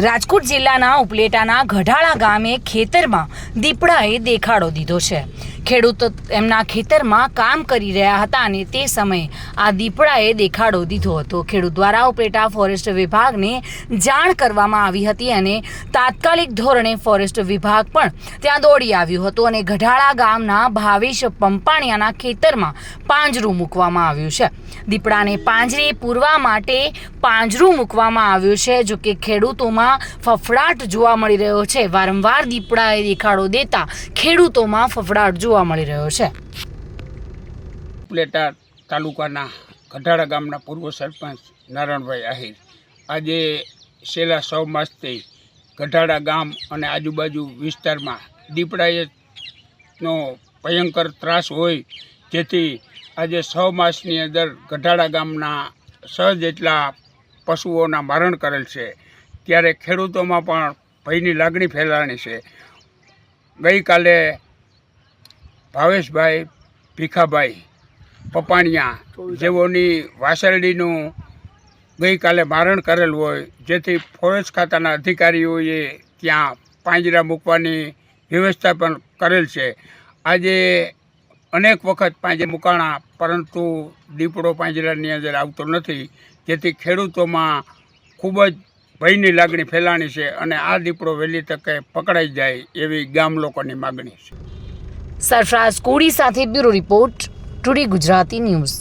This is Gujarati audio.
રાજકોટ જિલ્લાના ઉપલેટાના ગઢાળા ગામે ખેતરમાં દીપડાએ દેખાડો દીધો છે। ખેડૂતો એમના ખેતરમાં કામ કરી રહ્યા હતા અને તે સમયે આ દીપડાએ દેખાડો દીધો હતો। ખેડૂત દ્વારા ઉપલેટા ફોરેસ્ટ વિભાગને જાણ કરવામાં આવી હતી અને તાત્કાલિક ધોરણે ફોરેસ્ટ વિભાગ પણ ત્યાં દોડી આવ્યું હતું અને ગઢાળા ગામના ભાવેશ પંપાણિયાના ખેતરમાં પાંજરું મૂકવામાં આવ્યું છે। દીપડાને પાંજરે પૂરવા માટે પાંજરું મૂકવામાં આવ્યું છે। જો કે ખેડૂતોમાં ફફડાટ જોવા મળી રહ્યો છે। વારંવાર દીપડાએ દેખાડો દેતા ખેડૂતોમાં ફફડાટ જોવા મળી રહ્યો છે। ઉપલેટા તાલુકાના ગઢાળા ગામના પૂર્વ સરપંચ નારાયણભાઈ આહિર આજે છેલ્લા 6 માસથી ગઢાળા ગામ અને આજુબાજુ વિસ્તારમાં દીપડાનો ભયંકર ત્રાસ હોય, જેથી આજે 6 માસની અંદર ગઢાળા ગામના 6 જેટલા પશુઓના મરણ કરેલ છે। ત્યારે ખેડૂતોમાં પણ ભયની લાગણી ફેલાણી છે। ગઈકાલે ભાવેશભાઈ ભીખાભાઈ પપાણિયા જેઓની વાસરડીનું ગઈકાલે મારણ કરેલ હોય, જેથી ફોરેસ્ટ ખાતાના અધિકારીઓએ ત્યાં પાંજરા મૂકવાની વ્યવસ્થા પણ કરેલ છે। આજે અનેક વખત પાંજરે મૂકાણા, પરંતુ દીપડો પાંજરાની અંદર આવતો નથી, જેથી ખેડૂતોમાં ખૂબ જ ભયની લાગણી ફેલાણી છે અને આ દીપડો વહેલી તકે પકડાઈ જાય એવી ગામ લોકોની માગણી છે। સરફરાઝ કોડી સાથે bureau report, today Gujarati news.